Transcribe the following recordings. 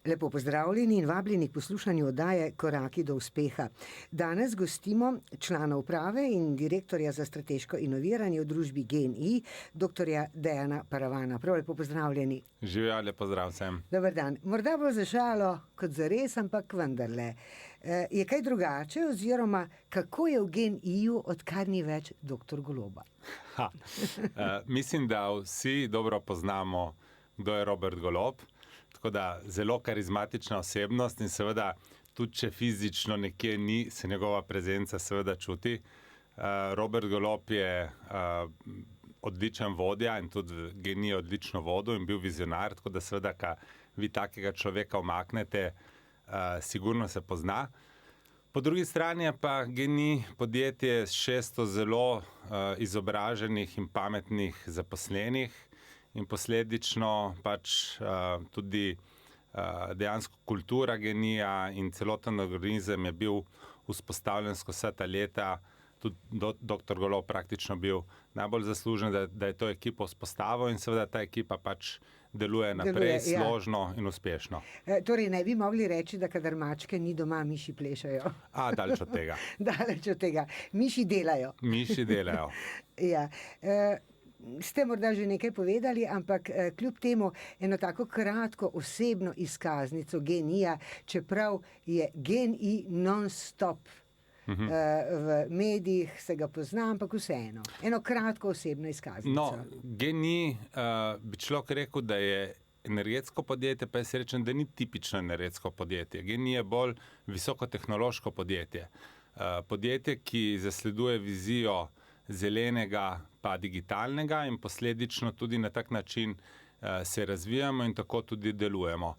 Lepo pozdravljeni in vabljeni k poslušanju oddaje Koraki do uspeha. Danes gostimo člana uprave in direktorja za strateško inoviranje v družbi GEN-I, doktorja Dejana Paravana. Prav lepo pozdravljeni. Živjo, lepo zdrav vsem. Dober dan. Morda bo za šalo kot zares, ampak vendarle. Je kaj drugače oziroma kako je v GEN-I-ju, odkar ni več doktor Goloba? Mislim, da vsi dobro poznamo, kdo je Robert Golob. Tako da zelo karizmatična osebnost in seveda tudi če fizično nekje ni, se njegova prezenca seveda čuti. Robert Golob je odličen vodja in tudi GEN-I odlično vodil in bil vizionar, tako da seveda, ko vi takega človeka umaknete, sigurno se pozna. Po drugi strani je pa GEN-I podjetje s 600 zelo izobraženih in pametnih zaposlenih in posledično pač tudi dejansko kultura GEN-I-ja in celoten organizem je bil vzpostavljen skozi vsa ta leta. Tudi dr. Golob praktično bil najbolj zaslužen, da je to ekipo vzpostavil in seveda ta ekipa pač deluje naprej složno in uspešno. Torej, ne bi mogli reči, da kadar mačke ni doma, miši plešajo. Daleč od tega. Daleč od tega. Miši delajo. Miši delajo. Ja. Ste morda že nekaj povedali, ampak kljub temu eno tako kratko osebno izkaznico GEN-I-ja, čeprav je GEN-I non-stop. V medijih se ga pozna, ampak vseeno. Eno kratko osebno izkaznico. GEN-I bi človek rekel, da je energetsko podjetje, pa je srečen, da ni tipično energetsko podjetje. GEN-I je bolj visokotehnološko podjetje. Podjetje, ki zasleduje vizijo zelenega pa digitalnega in posledično tudi na tak način se razvijamo in tako tudi delujemo.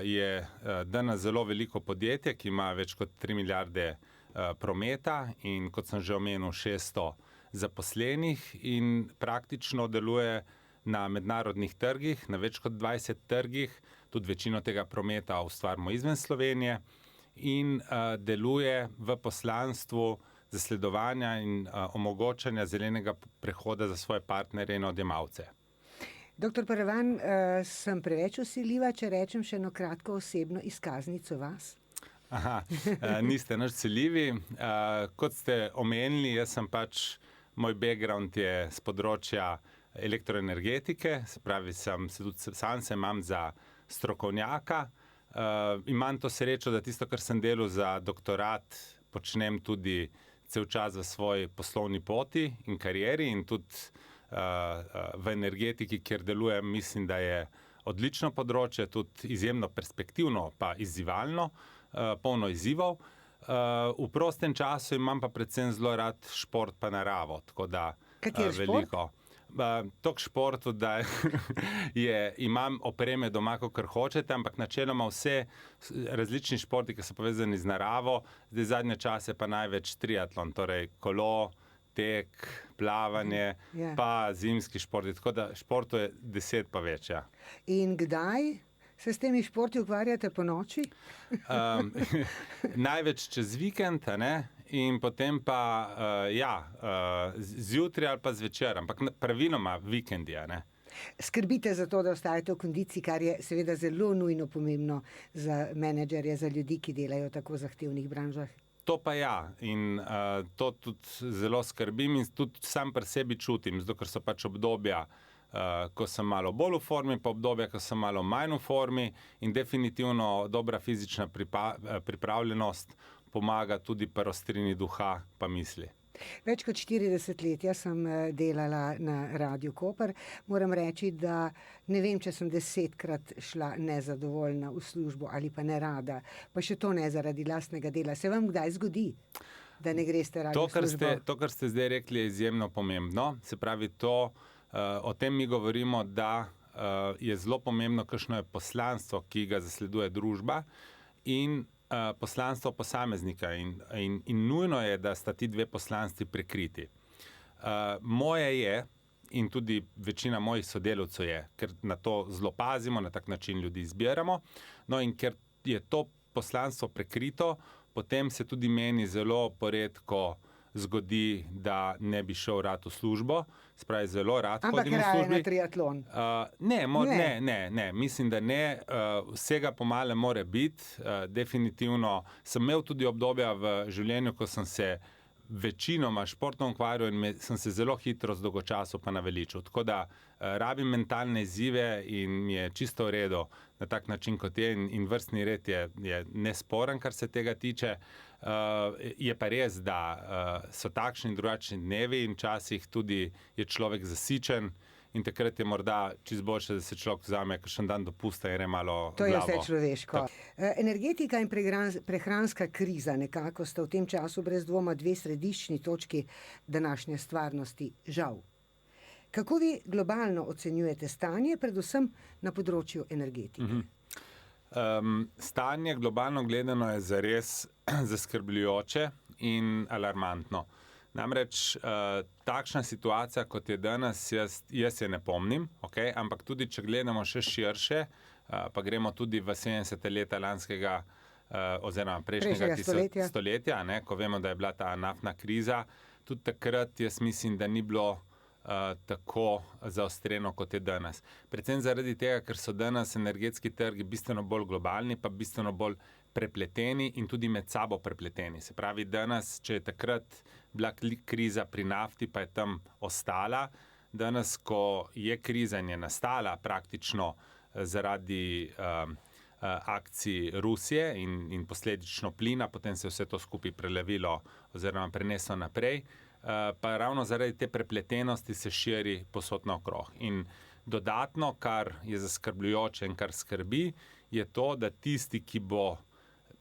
Je danes zelo veliko podjetje, ki ima več kot 3 milijarde prometa in kot sem že omenil 600 zaposlenih in praktično deluje na mednarodnih trgih, na več kot 20 trgih, tudi večino tega prometa ustvarimo izven Slovenije in deluje v poslanstvu zasledovanja in omogočanja zelenega prehoda za svoje partnerje in odjemalce. Doktor Paravan, sem preveč vsiljiva, če rečem še eno kratko osebno izkaznico vas? Niste nič vsiljivi. Kot ste omenili, jaz sem pač, moj background je z področja elektroenergetike, se pravi, sam se imam za strokovnjaka. Imam to srečo, da tisto, kar sem delal za doktorat, počnem tudi cel čas v svoji poslovni poti in karieri in tudi v energetiki, kjer delujem, mislim, da je odlično področje, tudi izjemno perspektivno pa izzivalno, polno izzivov. V prostem času imam pa predvsem zelo rad šport pa naravo, tako da veliko. Toliko športu, da imam opreme doma, kakor hočete, ampak načeloma vse različni športi, ki so povezani z naravo, zdaj zadnje čase pa največ triatlon, torej kolo, tek, plavanje, pa zimski športi, tako da športu je 10 pa več. In kdaj se s temi športi ukvarjate po noči? Največ čez vikend, in potem pa zjutraj ali pa zvečer, ampak praviloma vikendi. Skrbite za to, da ostajate v kondiciji, kar je seveda zelo nujno pomembno za menedžerje, za ljudi, ki delajo v tako zahtevnih branžah. To pa in to tudi zelo skrbim in tudi sam pri sebi čutim, zato ker so pač obdobja, ko sem malo bolj v formi, pa obdobja, ko sem malo manj v formi in definitivno dobra fizična pripravljenost pomaga tudi pri ostrini duha pa misli. Več kot 40 let sem delala na Radiu Koper. Moram reči, da ne vem, če sem 10-krat šla nezadovoljna v službo ali pa nerada, pa še to ne zaradi lastnega dela. Se vam kdaj zgodi, da ne greste radi v službo? To, kar ste zdaj rekli, je izjemno pomembno. Se pravi, o tem mi govorimo, da je zelo pomembno, kakšno je poslanstvo, ki ga zasleduje družba in poslanstvo posameznika in nujno je, da sta ti dve poslanstvi prekriti. Moje je, in tudi večina mojih sodelavcev je, ker na to zelo pazimo, na tak način ljudi izbiramo, in ker je to poslanstvo prekrito, potem se tudi meni zelo poredko zgodi, da ne bi šel rad v službo. Spravi, zelo rad Ampak hodim v raje službi. na triatlon. Ne, mislim, da ne. Vsega pomale more biti. Definitivno sem imel tudi obdobja v življenju, ko sem se večinoma športno ukvarjal in sem se zelo hitro z dolgočasov pa naveličil. Tako da rabim mentalne izzive in mi je čisto v redu na tak način, kot je, in vrstni red je nesporen, kar se tega tiče. Je pa res, da so takšni in drugačni dnevi in včasih tudi je človek zasičen in takrat je morda čisto boljše, da se človek vzame kakšen dan dopusta in gre malo To je glavo. vse človeško. Energetika in prehranska kriza nekako sta v tem času brez dvoma dve središčni točki današnje stvarnosti, žal. Kako vi globalno ocenjujete stanje, predvsem na področju energetike? Stanje globalno gledano je zares zaskrbljujoče in alarmantno. Namreč takšna situacija, kot je danes, jaz je ne pomnim, okay? Ampak tudi, če gledamo še širše, pa gremo tudi v 70. leta lanskega oziroma prejšnjega stoletja, ne? Ko vemo, da je bila ta naftna kriza, tudi takrat jaz mislim, da ni bilo tako zaostreno, kot je danes. Predvsem zaradi tega, ker so danes energetski trgi bistveno bolj globalni, pa bistveno bolj prepleteni in tudi med sabo prepleteni. Se pravi, danes, če je takrat bila kriza pri nafti, pa je tam ostala, danes, ko je kriza in je nastala praktično zaradi akcij Rusije in posledično plina, potem se je vse to skupaj prelevilo oziroma preneslo naprej, pa ravno zaradi te prepletenosti se širi povsod naokrog. In dodatno, kar je zaskrbljujoče in kar skrbi, je to, da tisti, ki bo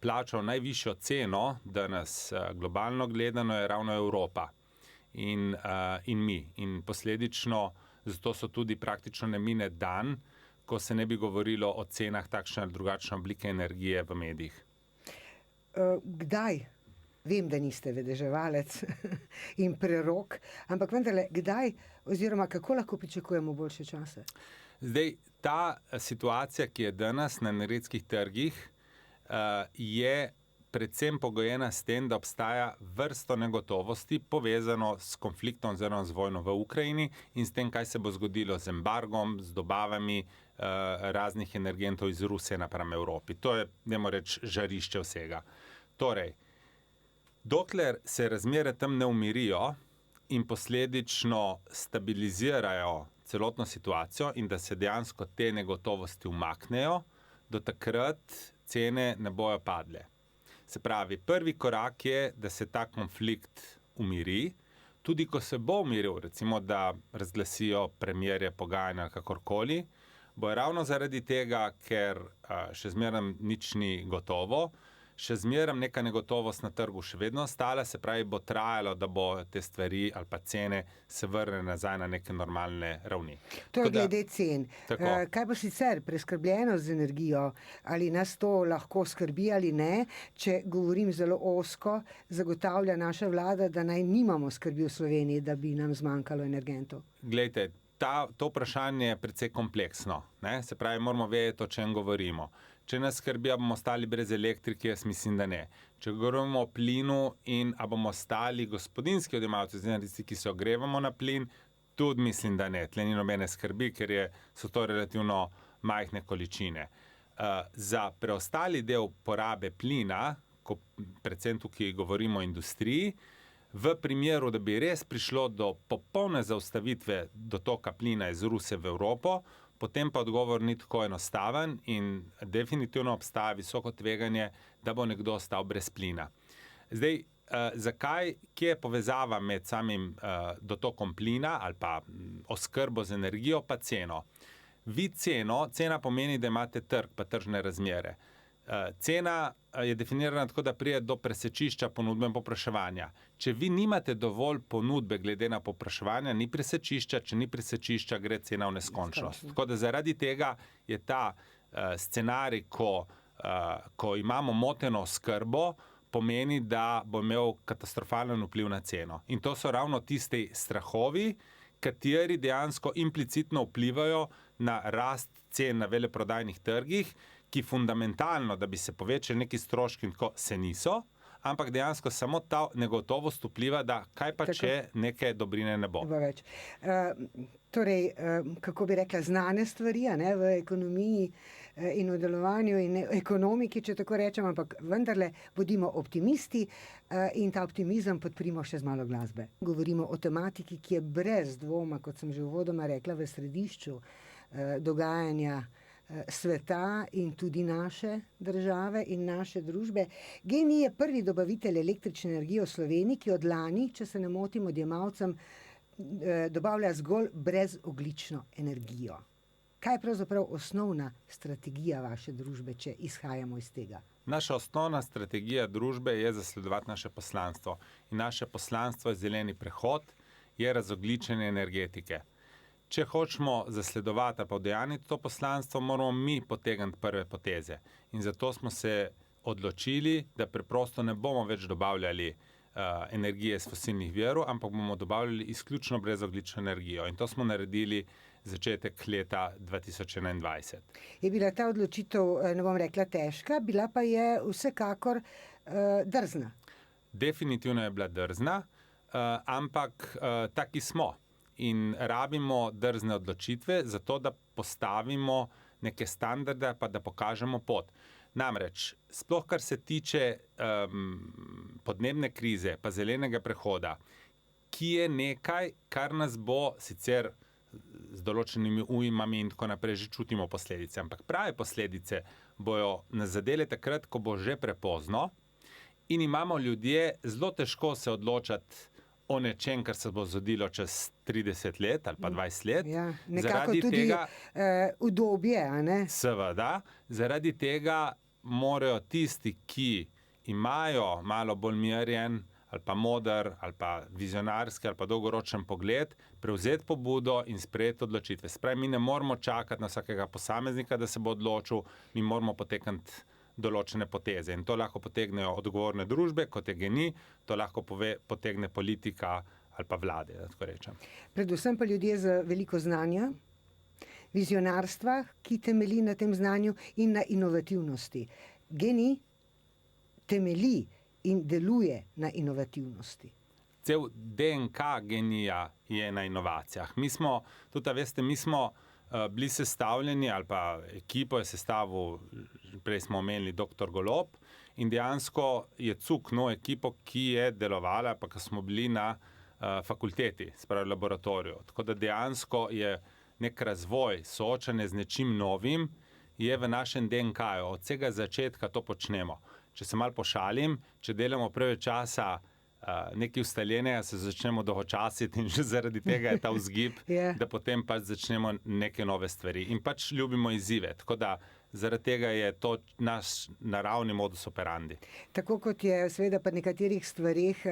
plačal najvišjo ceno danes globalno gledano, je ravno Evropa in mi. In posledično, zato so tudi praktično ne mine dan, ko se ne bi govorilo o cenah takšne ali drugačne oblike energije v medijih. Kdaj? Vem, da niste vedeževalec in prerok, ampak vendarle, kdaj oziroma kako lahko pričakujemo boljše čase? Zdaj, ta situacija, ki je danes na energetskih trgih, je predvsem pogojena s tem, da obstaja vrsto negotovosti povezano s konfliktom oziroma z vojno v Ukrajini in s tem, kaj se bo zgodilo z embargom, z dobavami raznih energentov iz Rusije napram Evropi. To je, dajmo reči, žarišče vsega. Torej, dokler se razmere tam ne umirijo in posledično stabilizirajo celotno situacijo in da se dejansko te negotovosti umaknejo, do takrat cene ne bojo padle. Se pravi, prvi korak je, da se ta konflikt umiri, tudi ko se bo umiril, recimo, da razglasijo premirje, pogajanja, kakorkoli, bo ravno zaradi tega, ker še zmeraj nič ni gotovo, še zmeraj neka negotovost na trgu še vedno ostala, se pravi, bo trajalo, da bo te stvari ali pa cene se vrnile nazaj na neke normalne ravni. To je glede cen. Tako. Kaj pa sicer preskrbljenost z energijo? Ali nas to lahko skrbi ali ne? Če govorim zelo ozko, zagotavlja naša vlada, da naj nimamo skrbi v Sloveniji, da bi nam zmanjkalo energentov. Glejte, to vprašanje je precej kompleksno, ne? Se pravi, moramo vedeti, o čem govorimo. Če nas skrbi, a bomo ostali brez elektrike, jaz mislim, da ne. Če govorimo o plinu in a bomo ostali gospodinjski odjemalci, oziroma tisti, ki se ogrevamo na plin, tudi mislim, da ne. Tle ni nobene skrbi, ker so to relativno majhne količine. Za preostali del porabe plina, ko predvsem tukaj govorimo o industriji, v primeru, da bi res prišlo do popolne zaustavitve dotoka plina iz Rusije v Evropo, potem pa odgovor ni tako enostaven in definitivno obstaja visoko tveganje, da bo nekdo ostal brez plina. Zdaj, kje je povezava med samim dotokom plina ali pa oskrbo z energijo pa ceno? Cena pomeni, da imate trg pa tržne razmere. Cena je definirana tako, da pride do presečišča ponudbe in povpraševanja. Če vi nimate dovolj ponudbe glede na povpraševanja, ni presečišča, če ni presečišča, gre cena v neskončnost. Tako da zaradi tega je ta scenarij, ko imamo moteno oskrbo, pomeni, da bo imel katastrofalen vpliv na ceno. In to so ravno tisti strahovi, kateri dejansko implicitno vplivajo na rast cen na veleprodajnih trgih, ki fundamentalno, da bi se povečali neki stroški, tako se niso, ampak dejansko samo ta negotovost vpliva, da kaj pa, če neke dobrine ne bo. Več. Torej, kako bi rekla, znane stvari, ne, v ekonomiji in v delovanju in ekonomiki, če tako rečem, ampak vendarle bodimo optimisti in ta optimizem podprimo še z malo glasbe. Govorimo o tematiki, ki je brez dvoma, kot sem že uvodoma rekla, v središču dogajanja sveta in tudi naše države in naše družbe. GEN-I je prvi dobavitelj električne energije v Sloveniji, ki od lani, če se ne motim, odjemalcem dobavlja zgolj brezogljično energijo. Kaj je pravzaprav osnovna strategija vaše družbe, če izhajamo iz tega? Naša osnovna strategija družbe je zasledovati naše poslanstvo. In naše poslanstvo je zeleni prehod, je razogljičenje energetike. Če hočemo zasledovati ali pa udejanjiti to poslanstvo, moramo mi potegniti prve poteze. In zato smo se odločili, da preprosto ne bomo več dobavljali energije iz fosilnih virov, ampak bomo dobavljali izključno brezogljično energijo. In to smo naredili začetek leta 2021. Je bila ta odločitev, ne bom rekla težka, bila pa je vsekakor drzna. Definitivno je bila drzna, ampak taki smo. In rabimo drzne odločitve, zato da postavimo neke standarde, pa da pokažemo pot. Namreč, sploh kar se tiče podnebne krize, pa zelenega prehoda, ki je nekaj, kar nas bo sicer z določenimi ujmami in tako naprej že čutimo posledice, ampak prave posledice bojo nas zadele takrat, ko bo že prepozno in imamo ljudje zelo težko se odločati o nečem, kar se bo zgodilo čez 30 let ali pa 20 let. Ja, nekako zaradi tudi tega, udobje, a ne? Seveda, zaradi tega morajo tisti, ki imajo malo bolj mirjen ali pa moder ali pa vizionarski ali pa dolgoročen pogled, prevzeti pobudo in sprejeti odločitve. Spravi, mi ne moramo čakati na vsakega posameznika, da se bo odločil, mi moramo potekati določene poteze. In to lahko potegnejo odgovorne družbe, kot je GEN-I, to lahko potegne politika ali pa vlade, da tako rečem. Predvsem pa ljudje z veliko znanja, vizionarstva, ki temelji na tem znanju in na inovativnosti. GEN-I temelji in deluje na inovativnosti. Cel DNK GEN-I-ja je na inovacijah. Mi smo, tudi veste, bili sestavljeni, ali pa ekipo je sestavil, prej smo omenili dr. Golob, in dejansko je CUK ekipo, ki je delovala, pa ko smo bili na fakulteti, spravi laboratoriju. Tako da dejansko je nek razvoj, soočanje z nečim novim, je v našem DNK-ju. Od vsega začetka to počnemo. Če se malo pošalim, če delamo preveč časa nekaj ustaljenega, se začnemo dolgočasiti in že zaradi tega je ta vzgib, da potem pač začnemo neke nove stvari. In pač ljubimo izzive, tako da zaradi tega je to naš naravni modus operandi. Tako kot je seveda pri nekaterih stvarih,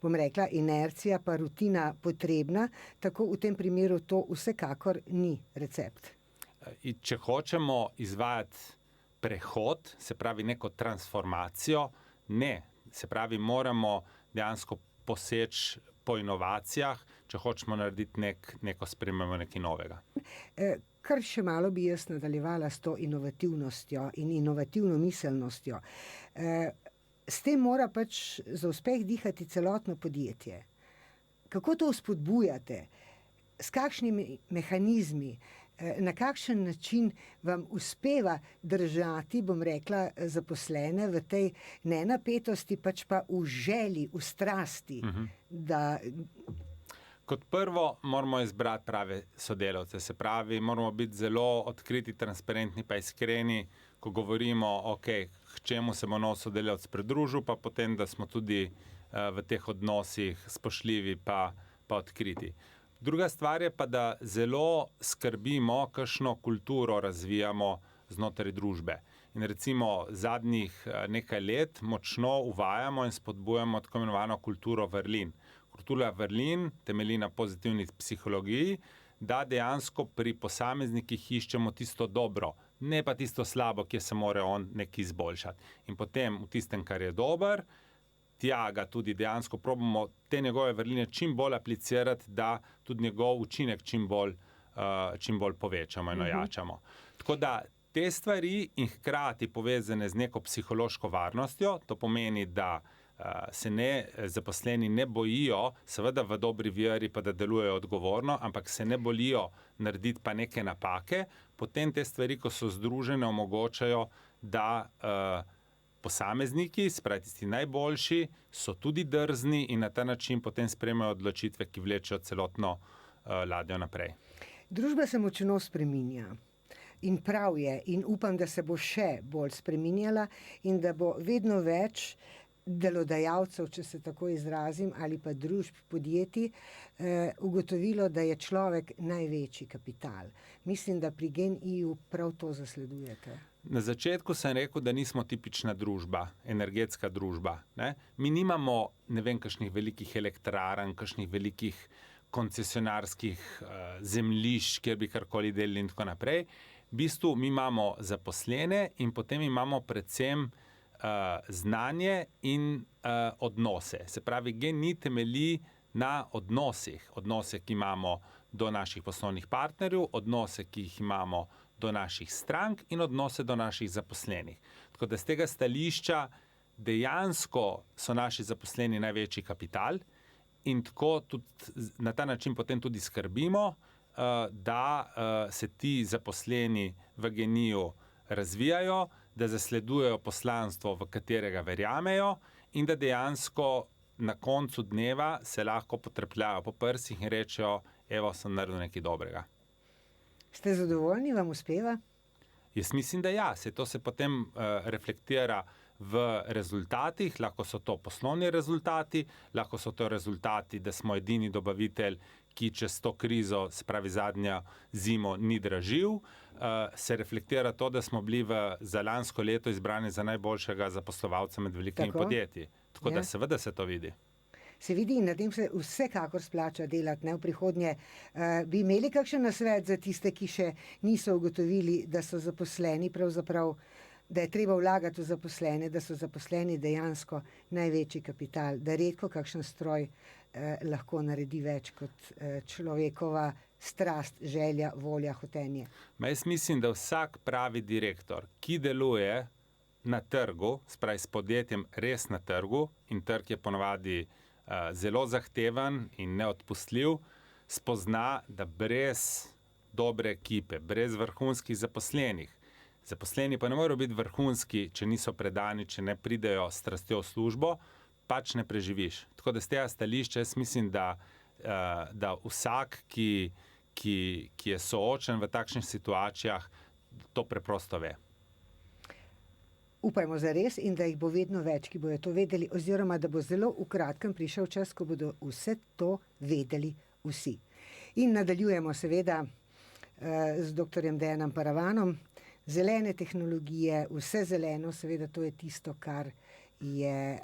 bom rekla, inercija pa rutina potrebna, tako v tem primeru to vsekakor ni recept. In če hočemo izvajati prehod, se pravi neko transformacijo, ne. Se pravi, moramo dejansko poseči po inovacijah, če hočemo narediti neko spremembo, nekaj novega. Kar še malo bi jaz nadaljevala s to inovativnostjo in inovativno miselnostjo. S tem mora pač za uspeh dihati celotno podjetje. Kako to vzpodbujate? S kakšnimi mehanizmi? Na kakšen način vam uspeva držati, bom rekla, zaposlene v tej nenapetosti, pač pa v želji, v strasti, da... Kot prvo moramo izbrati prave sodelavce, se pravi, moramo biti zelo odkriti, transparentni pa iskreni, ko govorimo, k čemu se bo nov sodelavec pridružil, pa potem, da smo tudi v teh odnosih spoštljivi pa odkriti. Druga stvar je pa, da zelo skrbimo, kakšno kulturo razvijamo znotraj družbe. In recimo zadnjih nekaj let močno uvajamo in spodbujamo tako imenovano kulturo vrlin. Kultura vrlin temelji na pozitivni psihologiji, da dejansko pri posameznikih iščemo tisto dobro, ne pa tisto slabo, kjer se mora on nekaj izboljšati. In potem v tistem, kar je dober, tja ga tudi dejansko probamo te njegove vrline čim bolj aplicirati, da tudi njegov učinek čim bolj povečamo in ojačamo. Tako da Te stvari in hkrati povezane z neko psihološko varnostjo, to pomeni, da se zaposleni ne bojijo, seveda v dobri veri pa da delujejo odgovorno, ampak se ne bojijo narediti pa neke napake, potem te stvari, ko so združene, omogočajo, da posamezniki, spravi tisti najboljši, so tudi drzni in na ta način potem sprejmejo odločitve, ki vlečejo celotno ladjo naprej. Družba se močno spreminja. In prav je, in upam, da se bo še bolj spreminjala in da bo vedno več delodajalcev, če se tako izrazim, ali pa družb, podjetij, ugotovilo, da je človek največji kapital. Mislim, da pri GEN-I-ju prav to zasledujete. Na začetku sem rekel, da nismo tipična družba, energetska družba. Ne? Mi nimamo ne vem kakšnih velikih elektrarn, kakšnih velikih koncesionarskih zemljišč, kjer bi karkoli delili in tako naprej. V bistvu mi imamo zaposlene in potem imamo predvsem znanje in odnose. Se pravi, GEN-I temelji na odnosih. Odnose, ki imamo do naših poslovnih partnerjev, odnose, ki jih imamo do naših strank in odnose do naših zaposlenih. Tako da z tega stališča dejansko so naši zaposleni največji kapital in tako tudi na ta način potem tudi skrbimo, da se ti zaposleni v GEN-I-ju razvijajo, da zasledujejo poslanstvo, v katerega verjamejo in da dejansko na koncu dneva se lahko potrepljajo po prsih in rečejo, evo, sem naredil nekaj dobrega. Ste zadovoljni, vam uspeva? Jaz mislim, da ja, to se potem reflektira v rezultatih, lahko so to poslovni rezultati, lahko so to rezultati, da smo edini dobavitelj, ki čez to krizo, se pravi zadnja zimo, ni dražil. Se reflektira to, da smo bili za lansko leto izbrani za najboljšega zaposlovalca med velikimi podjetji. Tako da seveda se to vidi. Se vidi in na tem se vsekakor splača delati, ne v prihodnje. Bi imeli kakšen nasvet za tiste, ki še niso ugotovili, da so zaposleni pravzaprav, da je treba vlagati v zaposlene, da so zaposleni dejansko največji kapital, da redko kakšen stroj lahko naredi več kot človekova strast, želja, volja, hotenje. Jaz mislim, da vsak pravi direktor, ki deluje na trgu, spravi s podjetjem res na trgu, in trg je ponavadi zelo zahteven in neodpustljiv, spozna, da brez dobre ekipe, brez vrhunskih zaposlenih, zaposleni pa ne morejo biti vrhunski, če niso predani, če ne pridejo s strastjo v službo, pač ne preživiš. Tako da z tega stališča jaz mislim, da vsak, ki je soočen v takšnih situacijah, to preprosto ve. Upajmo zares in da jih bo vedno več, ki bojo to vedeli, oziroma da bo zelo v kratkem prišel čas, ko bodo vse to vedeli vsi. In nadaljujemo seveda z doktorjem Dejanom Paravanom. Zelene tehnologije, vse zeleno, seveda to je tisto, kar je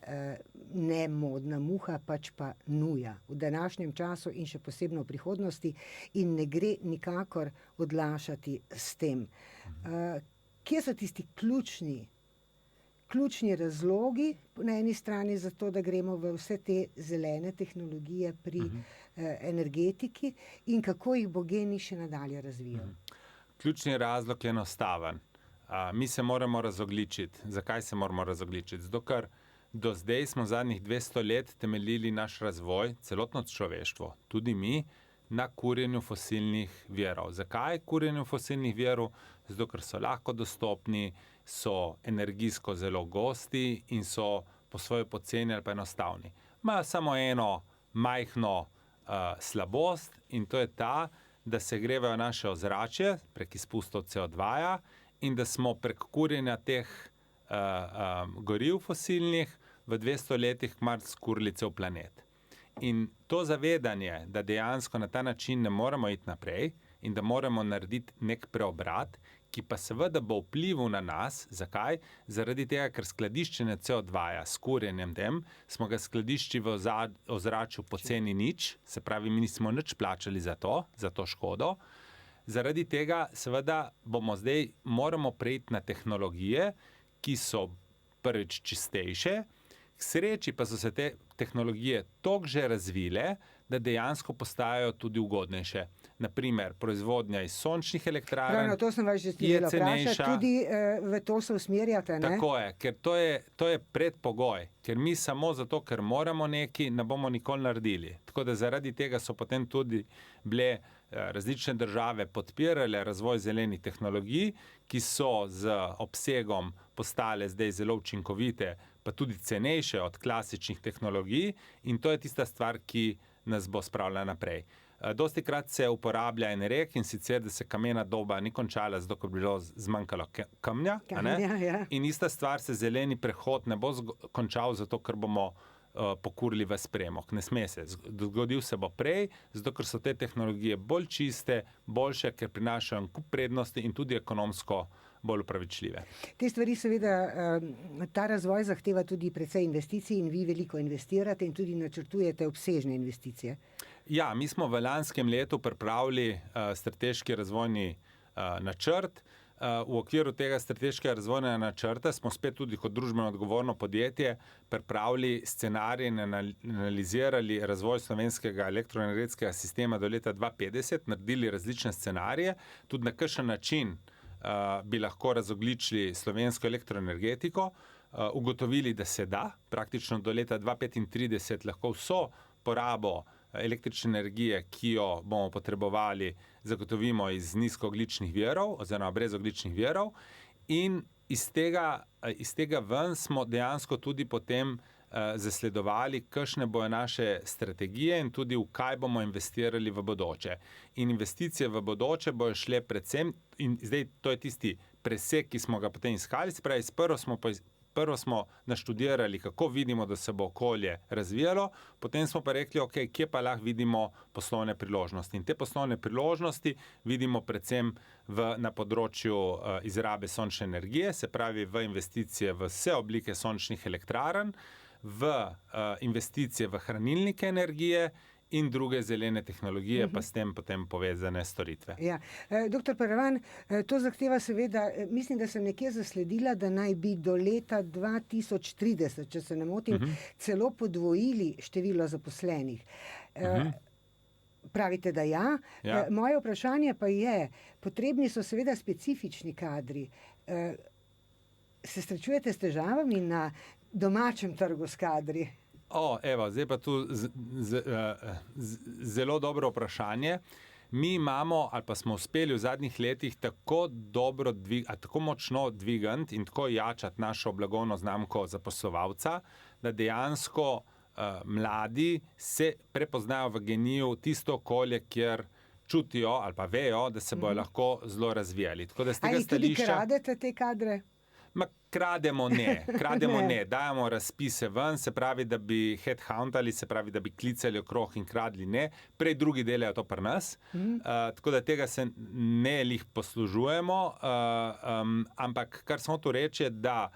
ne modna muha, pač pa nuja v današnjem času in še posebno v prihodnosti in ne gre nikakor odlašati s tem. Kje so tisti ključni razlogi na eni strani za to, da gremo v vse te zelene tehnologije pri energetiki in kako jih bo GEN-I še nadalje razvijal? Ključni razlog je enostaven. Mi se moramo razogljičiti. Zakaj se moramo razogljičiti? Zato, ker do zdaj smo zadnjih 200 let temeljili naš razvoj, celotno človeštvo, tudi mi, na kurjenju fosilnih virov. Zakaj kurjenju fosilnih virov? Zato, ker so lahko dostopni, so energijsko zelo gosti in so po svoje poceni ali pa enostavni. Imajo samo eno majhno slabost in to je ta, da se grevajo naše ozračje prek izpustov CO2 in da smo prek kurjenja teh goriv fosilnih v 200 letih kmalu skurili cel planet. In to zavedanje, da dejansko na ta način ne moremo iti naprej in da moramo narediti nek preobrat, ki pa seveda bo vplival na nas. Zakaj? Zaradi tega, ker skladiščenje CO2 s kurjenjem tem, smo ga skladišči v ozračju poceni nič, se pravi, mi nismo nič plačali za to škodo. Zaradi tega seveda moramo preiti na tehnologije, ki so prvič čistejše, k sreči pa so se te tehnologije toliko že razvile, da dejansko postajajo tudi ugodnejše. Naprimer, proizvodnja iz sončnih elektrarn Ravno to sem vas že je htela vprašati, cenejša. tudi v to se usmerjate, ne? Tako je, ker to je predpogoj, ker mi samo zato, ker moramo nekaj, ne bomo nikoli naredili. Tako da zaradi tega so potem tudi bile različne države podpirale razvoj zelenih tehnologij, ki so z obsegom postale zdaj zelo učinkovite, pa tudi cenejše od klasičnih tehnologij, in to je tista stvar, ki nas bo spravila naprej. Dostikrat se uporablja en rek, in sicer, da se kamena doba ni končala, zato ker bi bilo zmanjkalo kamnja. Ja. In ista stvar se zeleni prehod ne bo končal, zato ker bomo pokurili ves premog. Ne sme se. Zgodil se bo prej, zato ker so te tehnologije bolj čiste, boljše, ker prinašajo kup prednosti in tudi ekonomsko bolj upravičljive. Te stvari seveda, ta razvoj zahteva tudi precej investicij in vi veliko investirate in tudi načrtujete obsežne investicije. Ja, mi smo v lanskem letu pripravili strateški razvojni načrt. V okviru tega strateškega razvojnega načrta smo spet tudi kot družbeno odgovorno podjetje pripravili scenarij in analizirali razvoj slovenskega elektroenergetskega sistema do leta 2050, naredili različne scenarije, tudi na kakšen način bi lahko razogljičili slovensko elektroenergetiko, ugotovili, da se da, praktično do leta 2035 lahko vso porabo električne energije, ki jo bomo potrebovali, zagotovimo iz nizkoogljičnih virov oziroma brezogljičnih virov, in iz tega ven smo dejansko tudi potem zasledovali, kakšne bojo naše strategije in tudi v kaj bomo investirali v bodoče. In investicije v bodoče bojo šle predvsem, in zdaj to je tisti presek, ki smo ga potem iskali, se pravi, prvo smo naštudirali, kako vidimo, da se bo okolje razvijalo, potem smo pa rekli, ok, kje pa lahko vidimo poslovne priložnosti. In te poslovne priložnosti vidimo predvsem na področju izrabe sončne energije, se pravi v investicije v vse oblike sončnih elektrarn, v investicije v hranilnike energije in druge zelene tehnologije, pa s tem potem povezane storitve. Ja. Doktor Paravan, to zahteva seveda, mislim, da sem nekje zasledila, da naj bi do leta 2030, če se ne motim, celo podvojili število zaposlenih. Pravite, da ja. Moje vprašanje pa je, potrebni so seveda specifični kadri. Se srečujete s težavami na domačem trgu s kadri? Evo, zdaj pa tu zelo dobro vprašanje. Mi imamo, ali pa smo uspeli v zadnjih letih tako močno dvigati in tako jačati našo blagovno znamko zaposlovalca, da dejansko mladi se prepoznajo v GEN-I-ju tisto okolje, kjer čutijo ali pa vejo, da se bojo lahko zelo razvijali. Ali tudi kradete te kadre? Krademo ne, dajemo razpise ven, se pravi, da bi headhuntali, se pravi, da bi klicali okrog in kradli ne, prej drugi delajo to pri nas, tako da tega se ne lih poslužujemo, ampak kar smo tu reči, da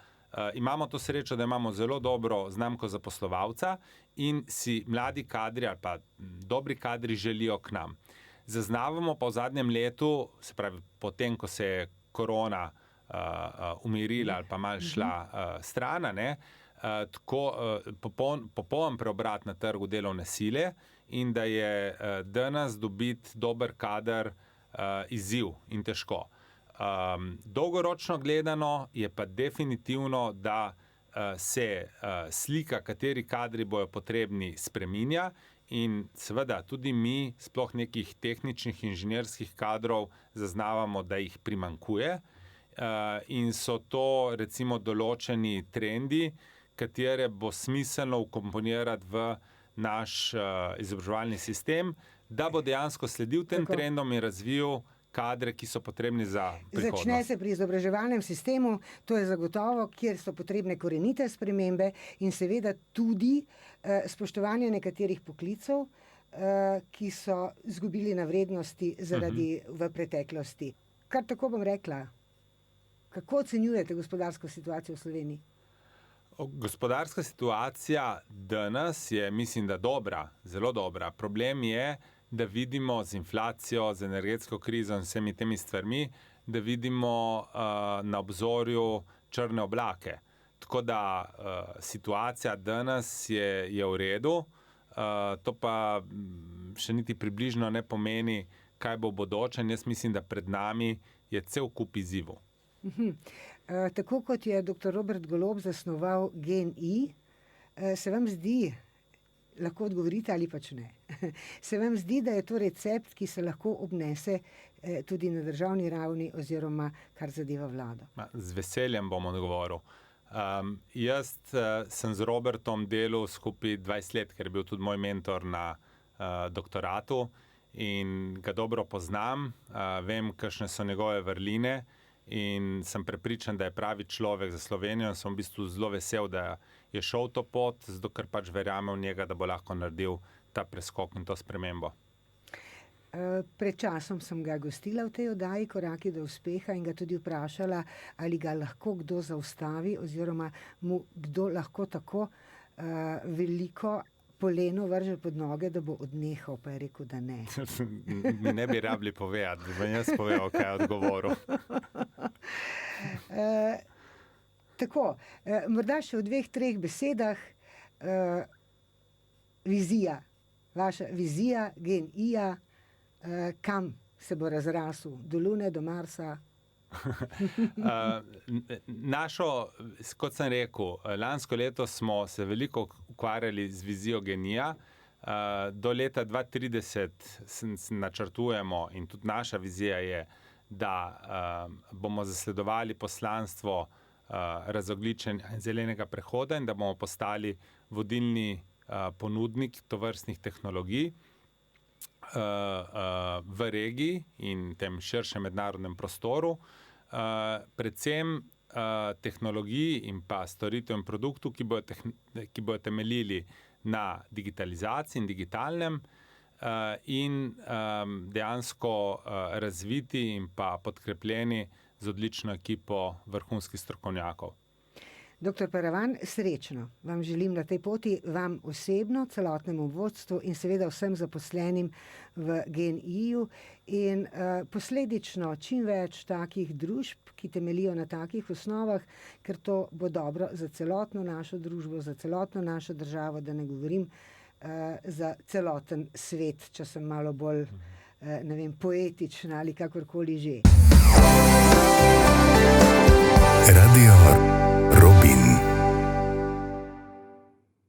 imamo to srečo, da imamo zelo dobro znamko zaposlovalca in si mladi kadri ali pa dobri kadri želijo k nam. Zaznavamo pa v zadnjem letu, se pravi, potem, ko se je korona umirila ali pa malo šla strana, tako popoln preobrat na trgu delovne sile in da je danes dobiti dober kader izziv in težko. Dolgoročno gledano je pa definitivno, da se slika, kateri kadri bojo potrebni, spreminja in seveda tudi mi, sploh nekih tehničnih inženirskih kadrov, zaznavamo, da jih primanjkuje. In so to recimo določeni trendi, katere bo smiselno vkomponirati v naš izobraževalni sistem, da bo dejansko sledil tem trendom in razvil kadre, ki so potrebni za prihodnost. Začne se pri izobraževalnem sistemu, to je zagotovo, kjer so potrebne korenite spremembe in seveda tudi spoštovanje nekaterih poklicev, ki so izgubili na vrednosti zaradi v preteklosti. Kar tako bom rekla. Kako ocenjujete gospodarsko situacijo v Sloveniji? Gospodarska situacija danes je, mislim, da dobra, zelo dobra. Problem je, da vidimo z inflacijo, z energetsko krizo in vsemi temi stvarmi, da vidimo na obzorju črne oblake. Tako da situacija danes je v redu. to pa še niti približno ne pomeni, kaj bo bodoče. Jaz mislim, da pred nami je cel kup izzivov. Tako kot je dr. Robert Golob zasnoval GEN-I, se vam zdi, lahko odgovorite ali pač ne, se vam zdi, da je to recept, ki se lahko obnese tudi na državni ravni oziroma kar zadeva vlado? Z veseljem bom odgovoril. Jaz sem z Robertom delal skupaj 20 let, ker je bil tudi moj mentor na doktoratu in ga dobro poznam, vem, kakšne so njegove vrline in sem prepričan, da je pravi človek za Slovenijo in sem v bistvu zelo vesel, da je šel to pot, zato ker pač verjamem v njega, da bo lahko naredil ta preskok in to spremembo. Pred časom sem ga gostila v tej oddaji Koraki do uspeha in ga tudi vprašala, ali ga lahko kdo zaustavi oziroma mu kdo lahko tako veliko poleno vrže pod noge, da bo odnehal, pa je rekel, da ne. Mi ne bi rabili povedati, da bom jaz povedal, kaj je odgovoril. Tako, morda še v 2-3 besedah vizija, vaša vizija GEN-I-ja, kam se bo razrasel, do Lune, do Marsa? Kot sem rekel, lansko leto smo se veliko ukvarjali z vizijo GEN-I-ja. Do leta 2030 načrtujemo in tudi naša vizija je, da bomo zasledovali poslanstvo razogljičenja zelenega prehoda in da bomo postali vodilni ponudnik tovrstnih tehnologij v regiji in tem širšem mednarodnem prostoru, predvsem tehnologiji in pa storitev in produktov, ki bodo temeljili na digitalizaciji in digitalnem in dejansko razviti in pa podkrepljeni z odlično ekipo vrhunskih strokovnjakov. Dr. Paravan, srečno vam želim na tej poti, vam osebno, celotnemu vodstvu in seveda vsem zaposlenim v GEN-I-ju in posledično čim več takih družb, ki temeljijo na takih osnovah, ker to bo dobro za celotno našo družbo, za celotno našo državo, da ne govorim za celoten svet, če sem malo bolj, ne vem, poetična ali kakorkoli že. Radio